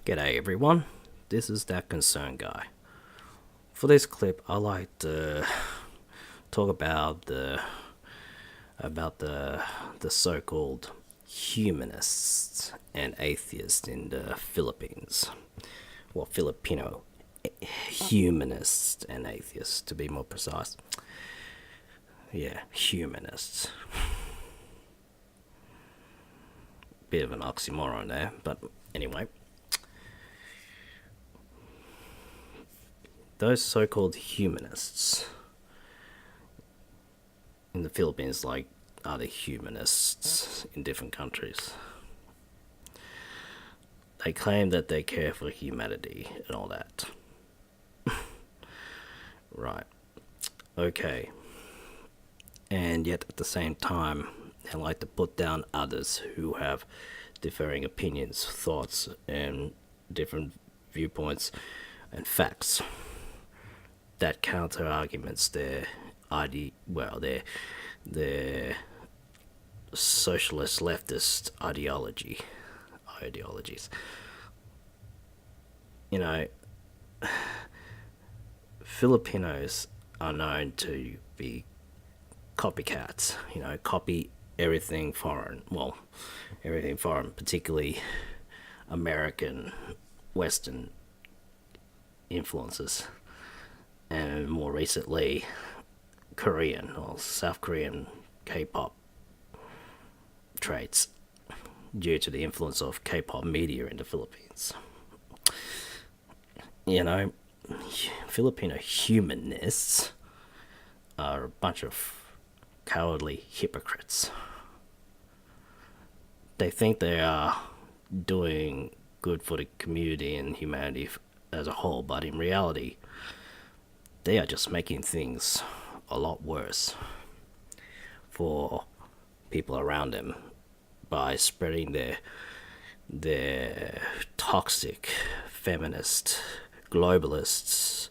G'day everyone, this is That Concerned Guy. For this clip, I like to talk about the so-called humanists and atheists in the Philippines. Well, Filipino humanists and atheists, to be more precise. Yeah, humanists. Bit of an oxymoron there, but anyway. Those so-called humanists in the Philippines, like other humanists in different countries, they claim that they care for humanity and all that. Right. Okay. And yet at the same time, they like to put down others who have differing opinions, thoughts, and different viewpoints and facts that counter arguments their socialist leftist ideologies. You know, Filipinos are known to be copycats. You know, copy everything foreign. Well, everything foreign, particularly American, Western influences, and more recently Korean or South Korean K-pop traits due to the influence of K-pop media in the Philippines. You know, Filipino humanists are a bunch of cowardly hypocrites. They think they are doing good for the community and humanity as a whole, but in reality, they are just making things a lot worse for people around them by spreading their toxic feminist globalists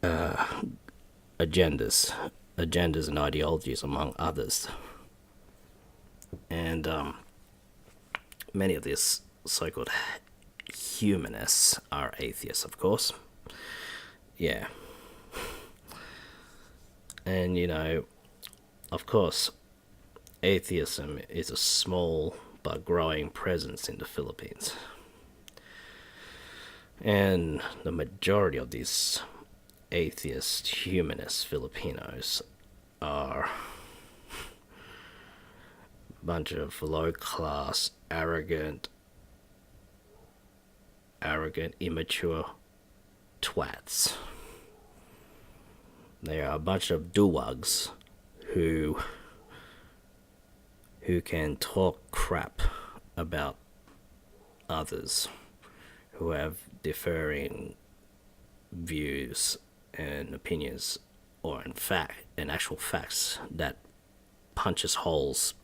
agendas and ideologies, among others. And many of these so-called humanists are atheists, of course. Yeah. And, you know, of course, atheism is a small but growing presence in the Philippines. And the majority of these atheist, humanist Filipinos are a bunch of low-class, arrogant, immature twats. They are a bunch of duwags who can talk crap about others who have differing views and opinions, or in actual facts that punches holes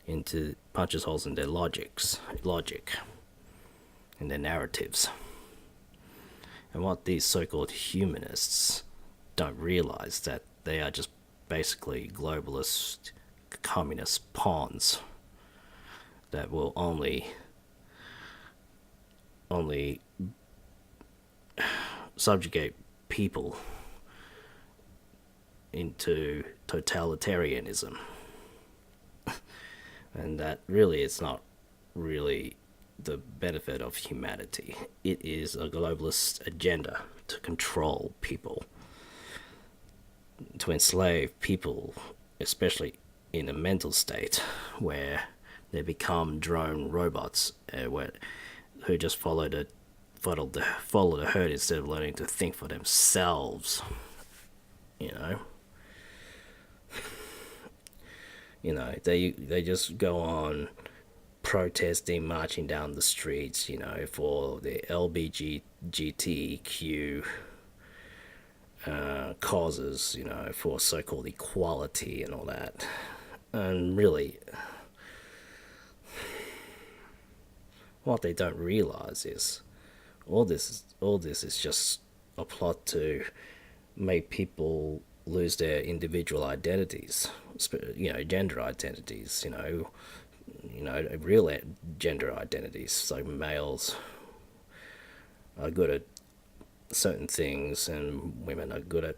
in their logic and their narratives. And what these so-called humanists don't realize, that they are just basically globalist communist pawns that will only subjugate people into totalitarianism. And that really is not really the benefit of humanity. It is a globalist agenda to control people, to enslave people, especially in a mental state where they become drone robots who just follow the herd instead of learning to think for themselves. They just go on protesting, marching down the streets, for the LBGTQ causes, for so-called equality and all that. And really, what they don't realize is all this is just a plot to make people lose their individual identities, gender identities, real gender identities. So males are good at certain things and women are good at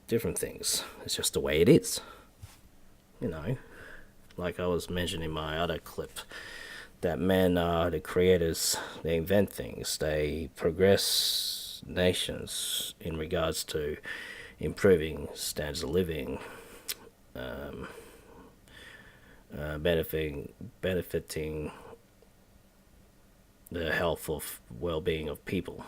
different things. It's just the way it is. You know, like I was mentioning in my other clip, that men are the creators, they invent things, they progress nations in regards to improving standards of living, benefiting the health of well-being of people.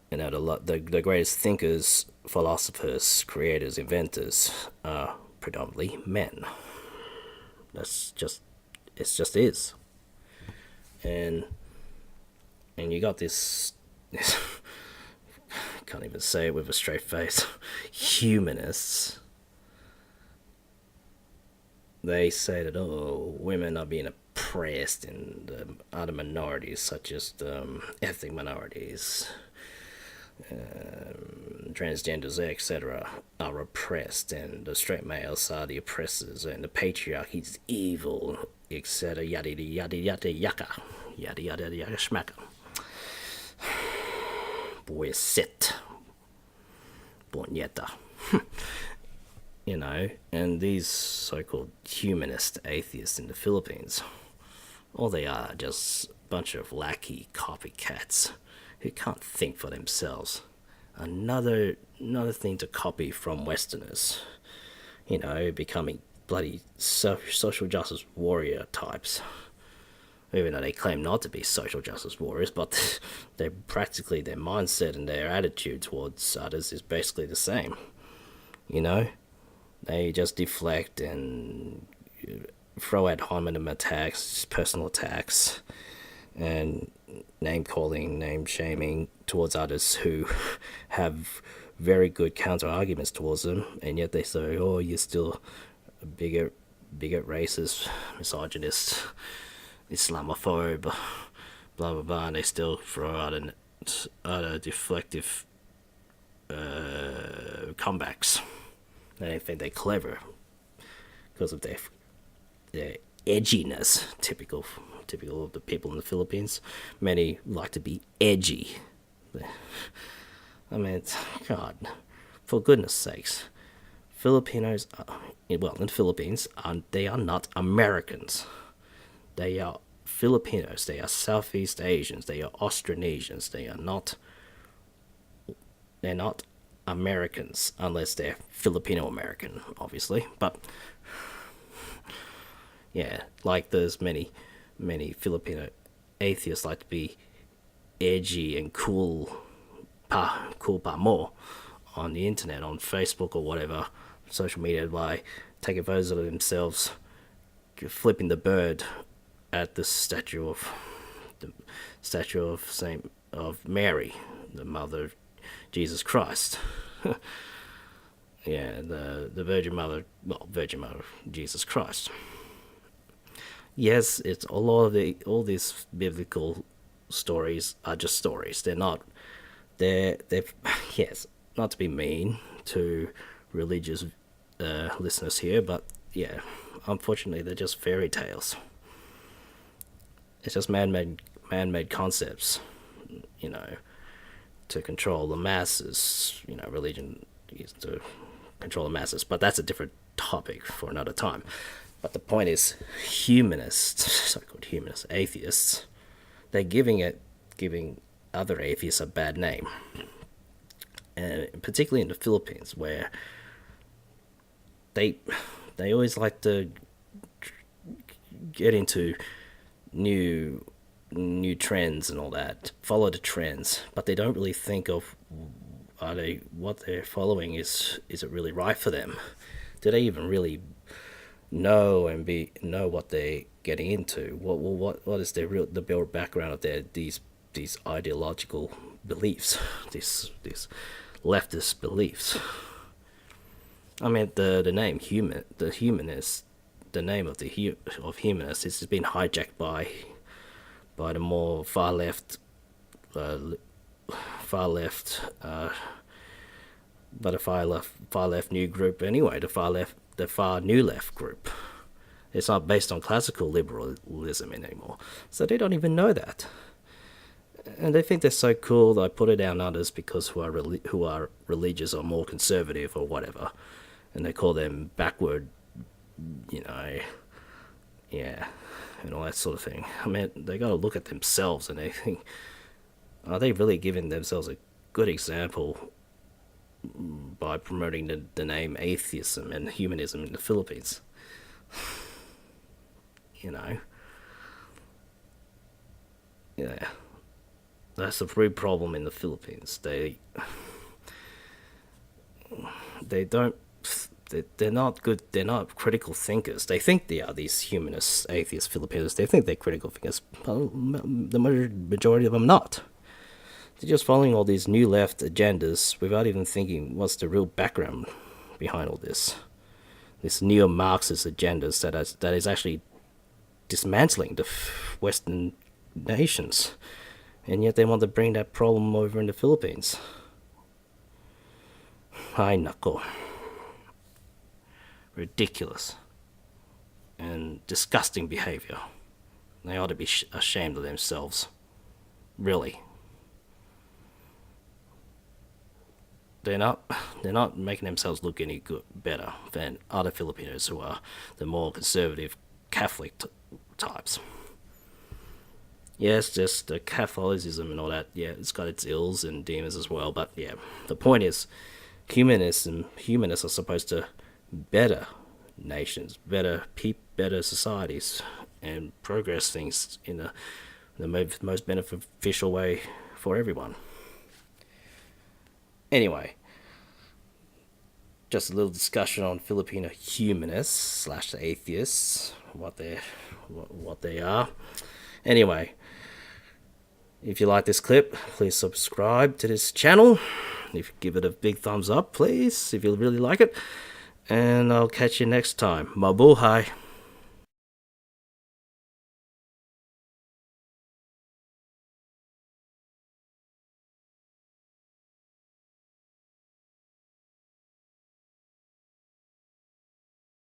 The greatest thinkers, philosophers, creators, inventors are predominantly men. It just is. And you got this can't even say it with a straight face, humanists. They say that, women are being oppressed and other minorities such as ethnic minorities, transgenders, etc., are oppressed, and the straight males are the oppressors, and the patriarchy is evil, etc. Yada yada yada yaka, yada yada yada schmacka. Buesit, Bonieta. You know, and these so-called humanist atheists in the Philippines, all they are just a bunch of lackey copycats who can't think for themselves. Another thing to copy from Westerners, you know, becoming bloody social justice warrior types. Even though they claim not to be social justice warriors, but they practically, their mindset and their attitude towards others is basically the same. You know, they just deflect and throw out hominem attacks, personal attacks, and name calling, name shaming towards others who have very good counter arguments towards them, and yet they say, "Oh, you're still a bigot, racist, misogynist, Islamophobe, blah blah blah," and they still throw out a deflective comebacks. They think they're clever because of their edginess, typical of the people in the Philippines. Many like to be edgy. I mean, God, for goodness sakes, Filipinos, in the Philippines, they are not Americans. They are Filipinos. They are Southeast Asians. They are Austronesians. They're not Americans, unless they're Filipino American, obviously. But yeah, like there's many Filipino atheists like to be edgy and cool pa more on the internet, on Facebook or whatever, social media, by taking photos of themselves flipping the bird at the statue of Mary, the mother of Jesus Christ. Yeah, the Virgin Mother of Jesus Christ. Yes, it's all these biblical stories are just stories. They're yes, not to be mean to religious listeners here, but yeah, unfortunately they're just fairy tales. It's just man-made concepts, you know, to control the masses. You know, religion is to control the masses, but that's a different topic for another time. But the point is, humanists, so-called humanist atheists, they're giving other atheists a bad name, and particularly in the Philippines, where they always like to get into new trends and all that, follow the trends, but they don't really think of what they're following is it really right for them? Do they even really know what they're getting into? What is the build background of these ideological beliefs, these leftist beliefs? I mean, the name humanist, the name of humanist has been hijacked by the more far left, but a far left new group anyway. The far new left group. It's not based on classical liberalism anymore. So they don't even know that. And they think they're so cool that I put it down others because who are religious or more conservative or whatever. And they call them backward, yeah, and all that sort of thing. I mean, they got to look at themselves and they think, are they really giving themselves a good example by promoting the name atheism and humanism in the Philippines? Yeah, that's the real problem in the Philippines. They're not good. They're not critical thinkers. They think they are these humanists, atheist Filipinos. They think they're critical thinkers. But the majority of them not. They're just following all these new left agendas without even thinking what's the real background behind all this. This neo-Marxist agendas that is actually dismantling the Western nations, and yet they want to bring that problem over in the Philippines. Ay nako. Ridiculous and disgusting behavior. They ought to be ashamed of themselves. Really. They're not making themselves look any better than other Filipinos who are the more conservative Catholic types. Yes, just the Catholicism and all that, yeah, it's got its ills and demons as well, but yeah, the point is, humanists are supposed to better nations, better societies, and progress things in the most beneficial way for everyone. Anyway, just a little discussion on Filipino humanists / atheists, what they are. Anyway, if you like this clip, please subscribe to this channel. Give it a big thumbs up, please, if you really like it. And I'll catch you next time. Mabuhay.